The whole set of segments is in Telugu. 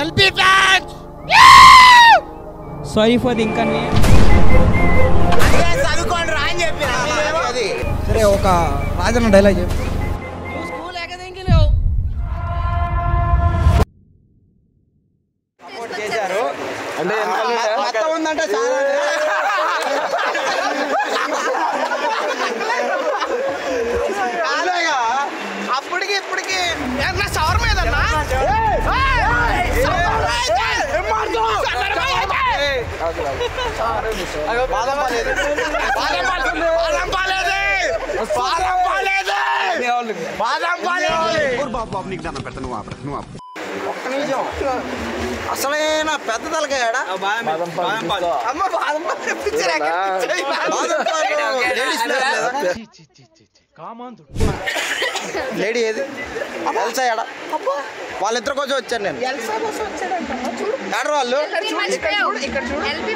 LP fans sorry for the inconvenience. చదువుకోండి రా అని చెప్పి సరే ఒక రాజన్న డైలాగ్ చెప్పు. స్కూల్ ఎక్కడికి లేవు చేశారు అంటే మొత్తం ఉందంటే చాలా అప్పటికి ఇప్పటికి షవర్ మీద ఒక్క నిమిషం అసలైన పెద్ద తలకాయడా లేడీ ఏది ఎల్సా ఎడా వాళ్ళిద్దరి కోసం వచ్చాను నేను ఎడరు వాళ్ళు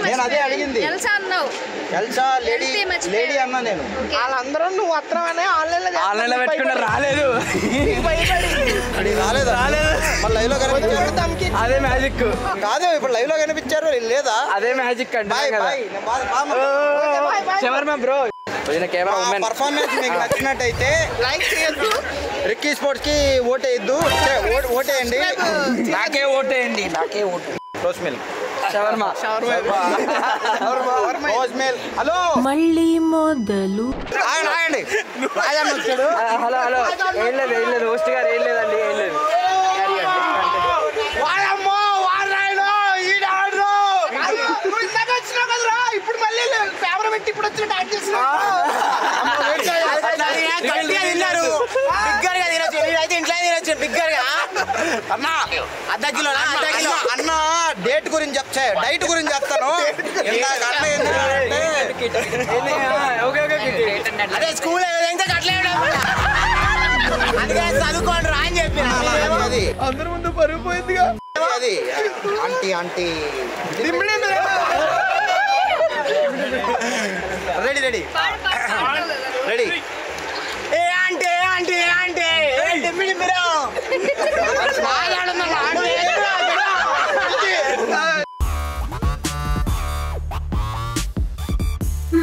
నేను అదే అడిగింది ఎల్సా లేడీ లేడీ అన్నా నేను వాళ్ళందరూ నువ్వు వస్త్రమనే ఆన్లైన్ లో పెట్టుకుంటే రాలేదు రాలేదు మళ్ళీ లైవ్ లో కనిపించారు అదే మ్యాజిక్ కాదు ఇప్పుడు లైవ్ లో కనిపించారు లేదా అదే మ్యాజిక్ అంటే బ్రో పర్ఫార్మెన్స్ మీకు నచ్చినట్టయితే లైక్ చేయొద్దు రిక్కీ స్పోర్ట్స్ కి ఓటేయద్దు ఓటేయండి నాకే ఓటేయండి నాకే vote rose milk shawarma rose milk hello మళ్ళీ మొదలు ఆగండి రాజన్న వచ్చాడు హలో హలో ఏం లేదు హోస్ట్ గారు ఏం లేదండి ఏం లేదు ఇప్పుడు మళ్ళీ పేపర్ పెట్టి ఇప్పుడు వచ్చిన టైట్ అయితే ఇంట్లో తినొచ్చు బిగ్గర్ గా అన్నా అర్ధ కిలో అన్న డేట్ గురించి చెప్తే డైట్ గురించి చెప్తాను అదే స్కూల్ అట్లే అందుకే చదువుకోండి రా అని చెప్పి అందరి ముందు పరుగు పోయిందిగా అది ఆంటీ రెడీ రెడీ రెడీ ఏ అంటే అంటే అంటే మీరు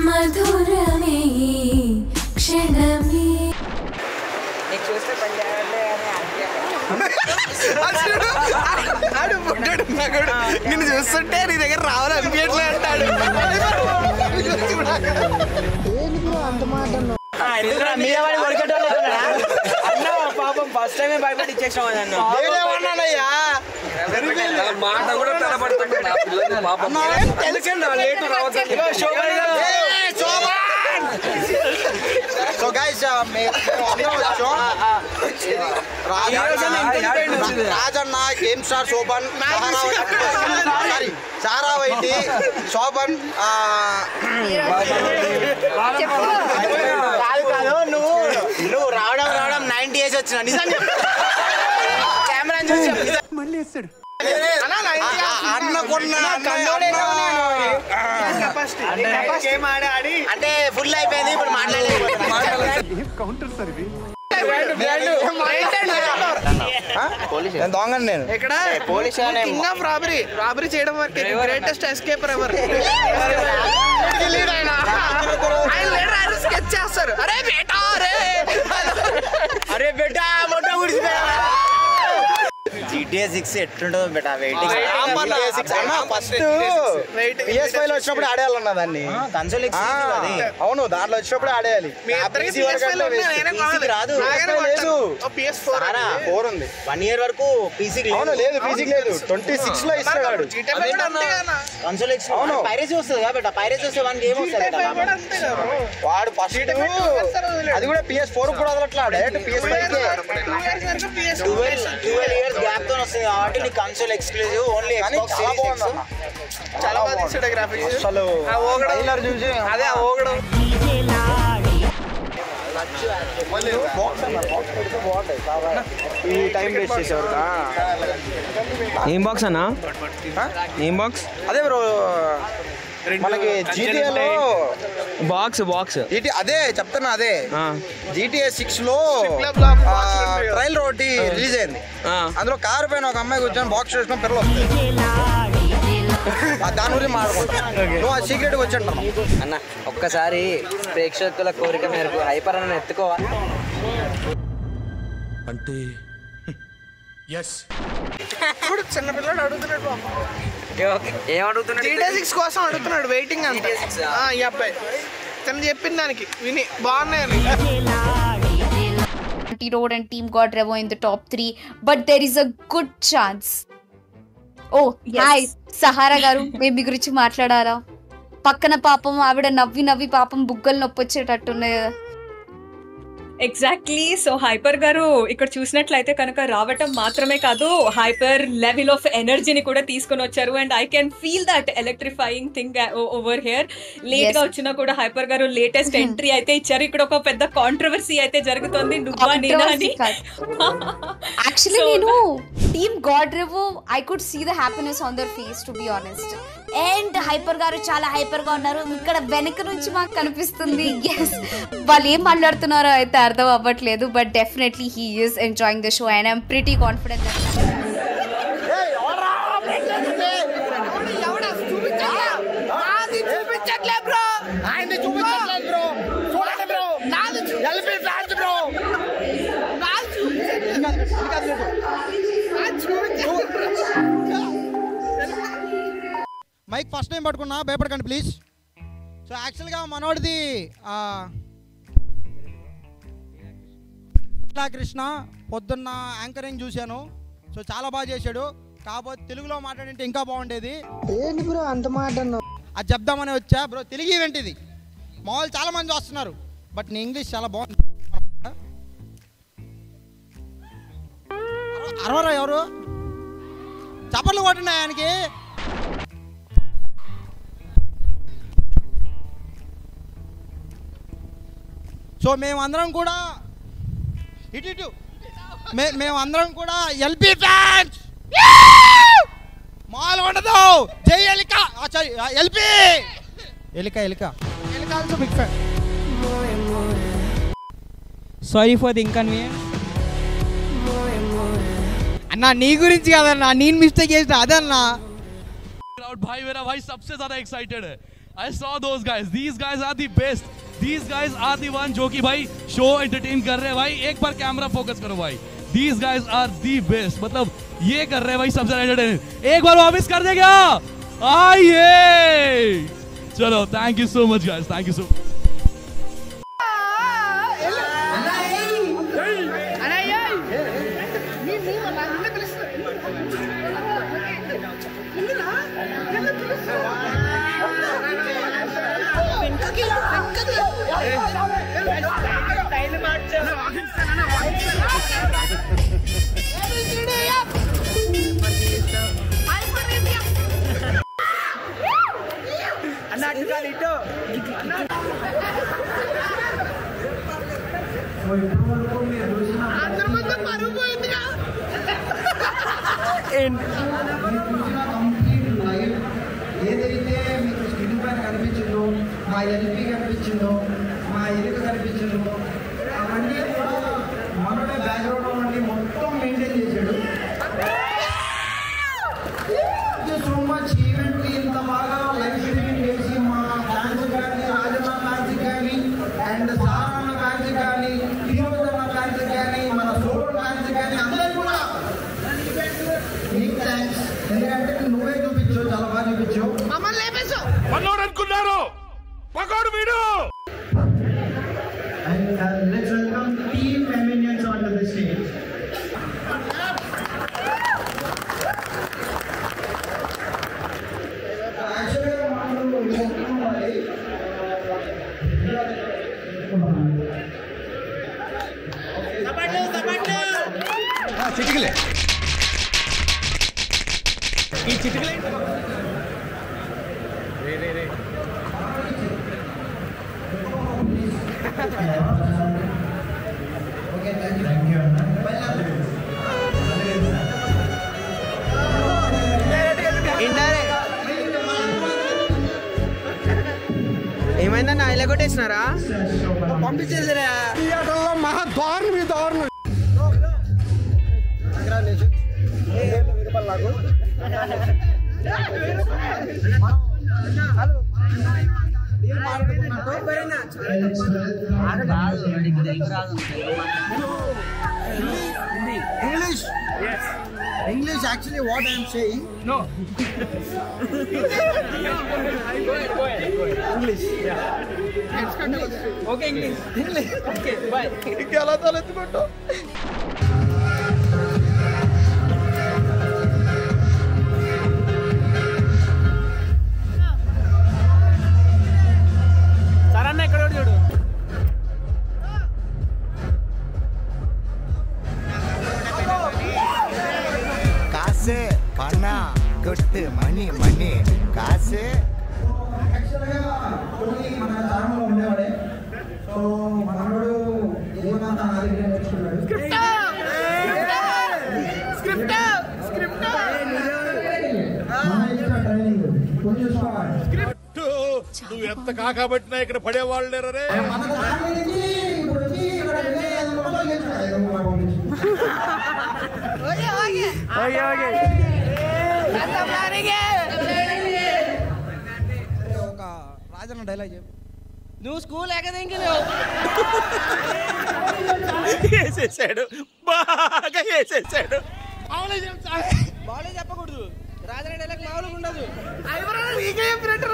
మధురమే క్షణమే నిన్ను చూస్తుంటే నీ దగ్గర రావాలనిపించట్లే అంటాడు అన్న పాపం ఫస్ట్ టైమే భయపడి ఇచ్చేసాం నేనేమన్నానయ్యా మాట కూడా తలపడుతుంది నా పిల్లలు పాపం లేటు రావచ్చు so guys Rajanna game star Shobhan సారా వైటి శోభన్ కాదు నువ్వు రావడం 90 ఏజ్ వచ్చిన నిజం కెమెరా చూసి మళ్ళీ వేస్తాడు అంటే ఫుల్ అయిపోయింది ఇప్పుడు దొంగ నేను ఇక్కడ రాబరీ చేయడం వరకు గ్రేటెస్ట్ ఎస్కేపర్ ఎవర్ స్కెచ్ చేస్తారు అరే బేటా మొట్ట గుడిసిపోయా GTA 6 ఎట్లుంటుందో బేటా వెయిటింగ్ ఫస్ట్ PS5 లో వచ్చినప్పుడు ఆడేయాలన్నా దాన్ని కన్సోల్ అవును దాంట్లో వచ్చినప్పుడు ఆడేయాలి రాదు లేదు PS4 ఉంది 1 ఇయర్ వరకు పీసీ అవును లేదు పీసీకి లేదు 26 లో ఇస్తాడు కన్సోల్ అవును పైరసీ వస్తుంది కాబట్టి పైరసీ వస్తే వన్ గేమ్ వస్తుంది వాడు ఫస్ట్ అది కూడా PS4 కూడా వదలట్లా డైరెక్ట్ PS5 12 ఇయర్స్ గ్యాప్ తో వస్తుంది కాబట్టి నీ కన్సోల్ ఎక్స్క్లూజివ్ ఓన్లీ ఎక్స్బాక్స్ చాలా బాగా తీసాడు గ్రాఫిక్స్ అసలు ట్రైలర్ చూసి అదే ఓగడం ఈ టైం వేస్ట్ చేసేవారు ఏం బాక్స్ అన్నా ఏం బాక్స్ అదే బ్రో మనకి జీటీఏలో బాక్స్ అదే చెప్తున్నా, అదే GTA 6 లో ట్రైలర్ ఒకటి రిలీజ్ అయింది. అందులో కారు పైన ఒక అమ్మాయి కూర్చొని బాక్స్ చేసుకుని పిల్లలు వస్తాయి. దాని గురించి మాట్లాడుకుంటా. నువ్వు ఆ సీక్రెట్ వచ్చాను అన్న. ఒక్కసారి ప్రేక్షకుల కోరిక మేరకు హైపర్ అన్న ఎత్తుకోవా అంటే ఇప్పుడు చిన్న పిల్లడు అడుగుతున్నాడు, ఏమడుగుతున్నాడు? GTA 6 కోసం అడుగుతున్నాడు, వెయిటింగ్ అంతే. ఈ అబ్బాయి తను చెప్పిన దానికి విని బాగున్నాయని. Road and Team God Revo in the top 3, but there is a good chance. Oh, yes. Hi, Sahara garu, మేము మీ గురించి మాట్లాడారా? పక్కన పాపం ఆవిడ నవ్వి పాపం బుగ్గలు నొప్పి వచ్చేటట్టున్నాయి కదా. ఎగ్జాక్ట్లీ. సో హైపర్ గారు ఇక్కడ చూసినట్లయితే కనుక రావటం మాత్రమే కాదు, హైపర్ లెవెల్ ఆఫ్ ఎనర్జీని కూడా తీసుకొని వచ్చారు. And I can feel that electrifying thing over here. Late గా వచ్చినా కూడా హైపర్ గారు లేటెస్ట్ ఎంట్రీ అయితే ఇచ్చారు. ఇక్కడ ఒక పెద్ద కాంట్రవర్సీ అయితే జరుగుతుంది, నువ్వా నేనా అని. యాక్చువల్లీ నేను టీమ్ గాడ్ రెవో I could see the happiness on their face to be honest. And hyper గారు చాలా హైపర్ గా ఉన్నారు. ఇక్కడ వెనక నుంచి మాకు కనిపిస్తుంది. ఎస్, వాళ్ళు ఏం మాట్లాడుతున్నారో అయితే అర్థం అవ్వట్లేదు. But definitely he is enjoying the show and I'm pretty confident. Mic first time పట్టుకున్నా, భయపడకండి ప్లీజ్. సో యాక్చువల్గా మనోడిది కృష్ణ పొద్దున్న యాంకరింగ్ చూశాను. సో చాలా బాగా చేశాడు. కాకపోతే తెలుగులో మాట్లాడింటే ఇంకా బాగుండేది. ఏంటి బ్రో అంత మాట అన్నావు? అది చెప్దామని వచ్చా బ్రో. తెలుగు ఈవెంట్ ఇది, మామూలు చాలా మంది వస్తున్నారు, బట్ నీ ఇంగ్లీష్ చాలా బాగుంది. అరవరా ఎవరు చప్పట్లు కొట్టినాయి ఆయనకి. సో మేమందరం కూడా మేమందరం కూడా ఎల్పి ఫ్యాన్స్. మాల్ ఉండదు. జై ఎలిక. సారీ, ఎల్పి ఎలిక also big fan. Sorry for the inconvenience అన్నా. నీ గురించి కాదన్నా, నేను మిస్టేక్ చేసిన అదన్నా. भाई मेरा भाई सबसे ज्यादा एक्साइटेड है. I saw those guys. These guys are the best. These guys are the one जो कि भाई शो एंटरटेन कर रहे हैं भाई. एक बार कैमरा फोकस करो भाई. These guys are the best. मतलब ये कर रहे हैं भाई सबसे एंटरटेन. एक बार वापस कर दे क्या? आइए चलो. Thank you so much guys. Thank you so much. ఏదైతే మీకు స్క్రీన్ పైన కనిపించిందో, మా ఎల్పి కనిపించిందో, మా ఎలుక కనిపించిందో, అవన్నీ కూడా మనోడే బ్యాక్గ్రౌండ్ అవన్నీ మొత్తం మెయింటైన్ చేశాడు. సో మచ్ ఈవెంట్ ఇంత బాగా లైఫ్ షూటింగ్ చేసి మా ఫ్యాన్స్ కానీ, రాజన్న ఫ్యాన్స్ కానీ, అండ్ సారన్న ఫ్యాన్స్ కానీ, హీరోజన్న ఫ్యాన్స్ కానీ, మన సోలో ఫ్యాన్స్ కానీ అందరూ కూడా నీకు థ్యాంక్స్. ఎందుకంటే నువ్వే చూపించావు, చాలా బాగా చూపించావు. మమ్మల్ని లేపేసావు. మనోడు అనుకున్నారు పకోడు వీడు. And let's welcome Team Feminians onto the stage. చిటికలే ఈ చిటికలే Okay, thank you. ఎగొట్టేసినారా? పంపించేసారా థియేటర్లో మహా దారుణం దారుణం. English actually what I am saying. No. English. Yeah. Okay, English. Okay, bye. Kya taletukonto? Saranna ekkada chudu. కాసే పన్నా కొట్టు మనీ మనీ కాసే యాక్చువల్గా కొన్ని మన ఛానల్లో ఉండేవాడే. సో మనోడు ఏమన్నా నా దగ్గర నేర్చుకున్నాడు. నువ్వు ఎంత కాకబట్టినా ఇక్కడ పడేవాళ్ళు లేరే. ఒక రాజన్న డైలాగ్ చెప్పు. నువ్వు స్కూల్ ఎక్కదా ఇంక లేవు. వేసేసాడు, బాగా వేసేసాడు. బాగా చెప్పకూడదు. రాజన్న డైలాగ్ మామూలుగా ఉండదు. నీకే చెప్పినట్టు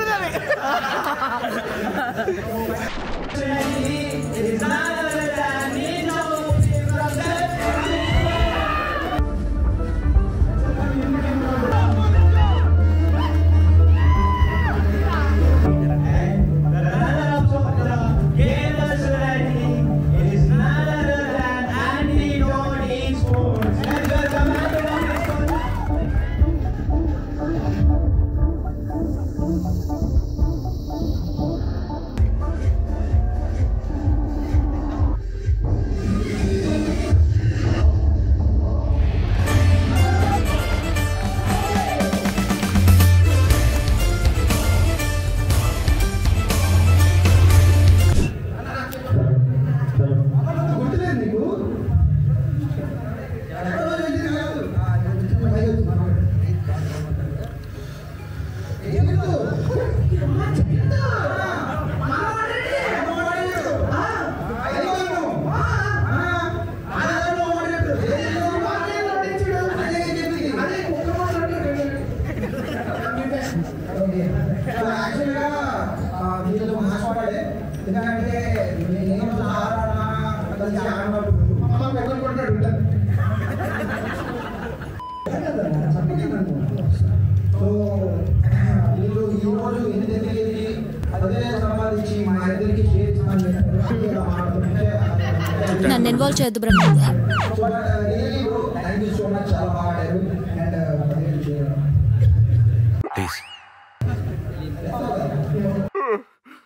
నన్ను ఇన్వాల్వ్ చేయొద్దు బ్రహ్మ.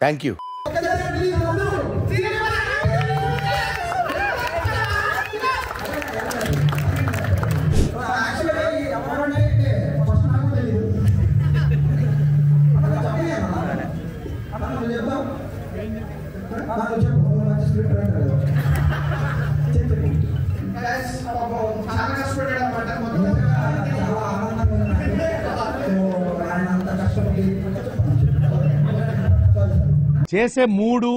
Thank you. చేసే మూడు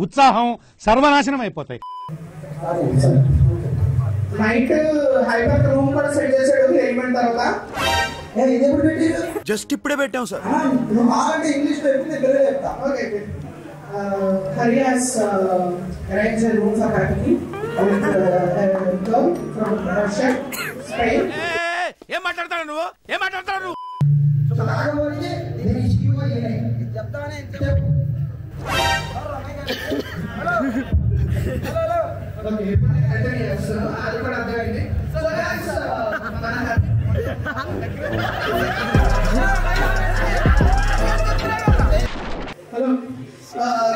ఉత్సాహం సర్వనాశనం అయిపోతాయి. నైట్ హైపర్ రూమ్ కూడా సెట్ చేసాడు ఎలిమెంట్ తర్వాత. జస్ట్ ఇప్పుడే పెట్టాం సార్. ఇంగ్లీష్ చెప్తా. Okay. Hari has arranged the rooms of Happy with girl from Russia, Spain. ఏం మాట్లాడతాడు నువ్వు? ఏం మాట్లాడతాడు నువ్వు? Hello.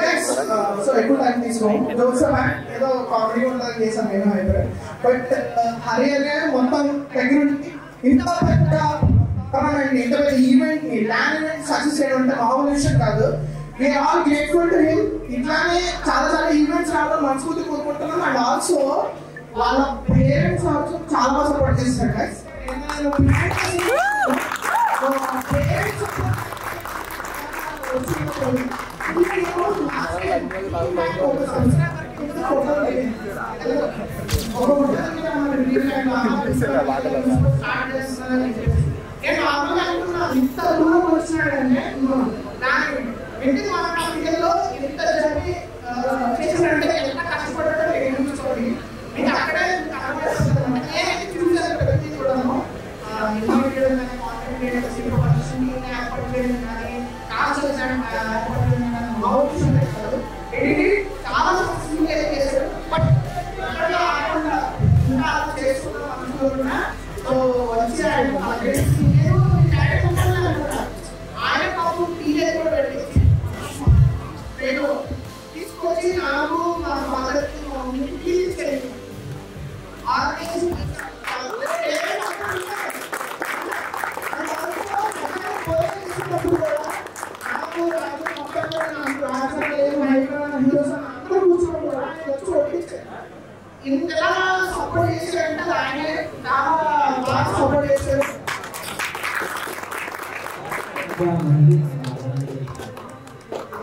Guys, so ఎక్కువ టైం తీసుకోం. జోక్స్ ఏదో కామెడీ ఉంటుందని చేసాం నేను హైపర్. బట్ హరి అనే మొత్తం దగ్గర ఇంత పెద్ద ఈవెంట్ ని ల్యాండ్ ఈవెంట్ సక్సెస్ చేయడం అంటే మామూలు విషయం కాదు. we are all grateful to him. ఇట్లానే చాలా చాలా ఈవెంట్స్ రావడం మనస్ఫూర్తి కోరుకుంటున్నాం. అండ్ ఆల్సో వాళ్ళ పేరెంట్స్ ఆల్సో చాలా బాగా సపోర్ట్ చేస్తారు గైస్. ఇంత దూరం వచ్చినాడంటే ఇంటికి మన ఇంట్లో ఇంత జరిగి చేసినట్టే ఎంత కష్టపడ్డాడో చూసుకోండి. మీకు అక్కడే నేనైతే చూసాను ప్రతి చూడము చాలా చేశారు. బట్ చేసుకున్నా సో వచ్చాడు ఆయన పాపం టీచర్ కూడా పెట్టించి నేను తీసుకొచ్చి నాకు మా ఫాదర్కి మా మమ్మీకి ప్లీజ్ చేయండి. ఇంతలా సపోర్ట్ చేశారంటే ఆయన చాలా బాగా సపోర్ట్ చేశారు.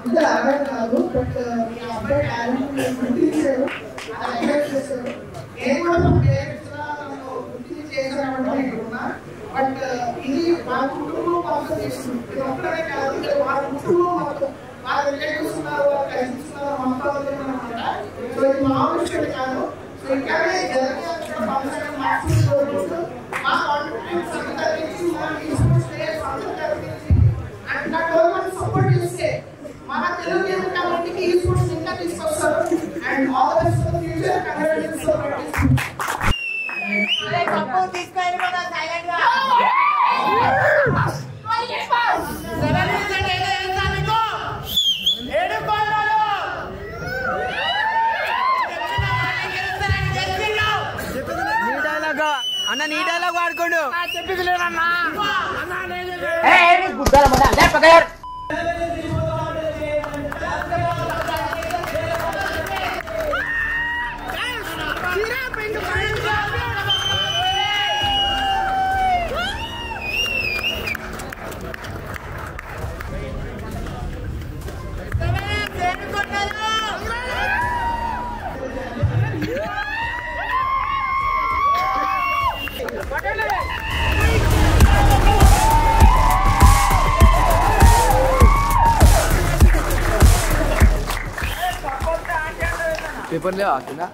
ఇంకా అర్థం కాదు బట్ మీ అబ్బాయి టాలెంట్ గుర్తించారు, అది ఎంకరేజ్ చేశారు. నేను కూడా పేరెంట్స్గా గుర్తించి చేశానంటే అనుకున్నా. బట్ ఇది మా కుటుంబం కోసం చేస్తుంది. ఇది ఒక్కడే కాదు, ఇది మా కుటుంబం మొత్తం. మా రిలేటివ్స్ ఉన్నారు, కజిన్స్ ఉన్నారు, మా అమ్మ అనమాట. సో ఇది మా విషయం కాదు. సో ఇంకానే జరగాల్సిన ఫంక్షన్ మ్యాక్సిమం కోరుకుంటూ మా కాన్ఫిడెన్స్ అంతా తెలిసి మా ఇన్స్పిరేషన్ ప్లేయర్స్ అందరూ కలిసి అండ్ నా గవర్నమెంట్ సపోర్ట్ చేస్తే మన తెలుగు గేమ్ కమ్యూనిటీకి ఈ స్పోర్ట్స్ ఇంకా తీసుకొస్తారు. And all the best for the future. Congratulations for practice. అరే కప్పు తీసుకొని కదా సైలెంట్ గా అన్న నీ డైలాగ్ వాడుకోండు. చెప్పింది లేదన్నా. पेपर ले आके ना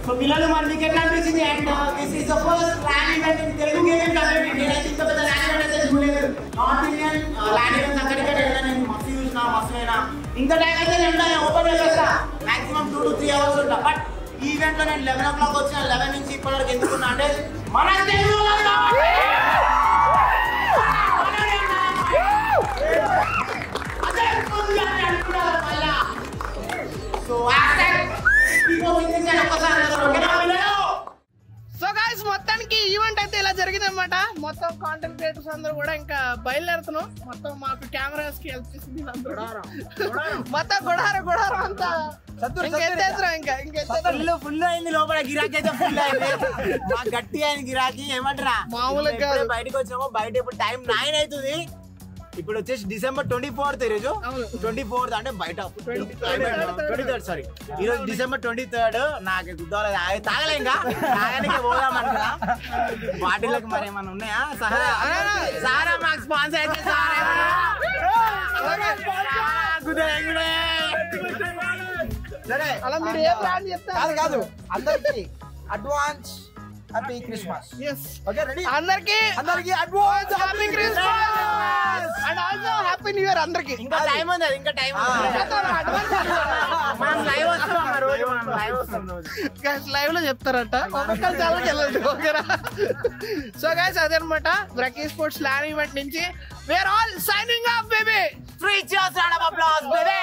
సో పిల్లలు మరి మీకు ఎట్లా అనిపించింది? And this is the first land event in Telugu gaming community. నేనైతే ఇంత పెద్ద ల్యాండ్ ఈవెంట్ అయితే చూడలేదు. నార్త్ ఇండియన్ ల్యాండ్ ఈవెంట్స్ అక్కడికే వెళ్ళాను నేను. మస్తు చూసిన మస్తు అయినా ఇంత టైం అయితే నేను ఓపెన్ చేస్తా మాక్సిమం 2 to 3 hours ఉంటా. బట్ ఈ ఈవెంట్ లో నేను 11 o'clock వచ్చిన 11 నుంచి ఇప్పటివరకు ఎందుకున్నా అంటే మన తెలుగు సో గైస్ మొత్తానికి ఈవెంట్ అయితే ఇలా జరిగింది అనమాట. మొత్తం కాంటెంట్ క్రియేటర్స్ అందరూ కూడా ఇంకా బయలుదేరుతున్నాం. మొత్తం మాకు కెమెరాస్ కి హెల్ప్ చేసింది మొత్తం గుడారం అంతా ఫుల్ అయింది. లోపల గిరాకీ అయితే ఫుల్ అయింది. గట్టి అయింది గిరాకీ. ఏమంటారా మామూలుగా బయటకు వచ్చాము. బయట ఇప్పుడు టైం 9 అవుతుంది. ఇప్పుడు వచ్చేసి December 24th ఈరోజు 24th అంటే బయట 23rd సారీ ఈరోజు December 23rd. నాకు గుద్దాలి తాగలే ఇంకా తాగడానికి పోదాం అనుకున్నా. బాటిల్కి మరి ఏమన్నా ఉన్నాయా? సారా మాకు స్పాన్సర్ అయితే సరే అలా మీరు ఏ బ్రాండ్ చెప్తారు? కాదు అందరికి advance happy Christmas. Okay ready అందరికి advance happy Christmas and also happy new year అందరికి. ఇంకా టైం ఉంది, ఇంకా టైం మనం లైవ్ వస్తాం రోజు, మనం లైవ్ వస్తాం గైస్. లైవ్ లో చెప్తారంట, ఛానల్కి వెళ్ళండి ఓకేనా. సో గైస్ అదనమాట బ్రకీ స్పోర్ట్స్ ల్యాన్ ఈవెంట్ నుంచి. We are all signing off, baby. 3 cheers, round of applause, baby.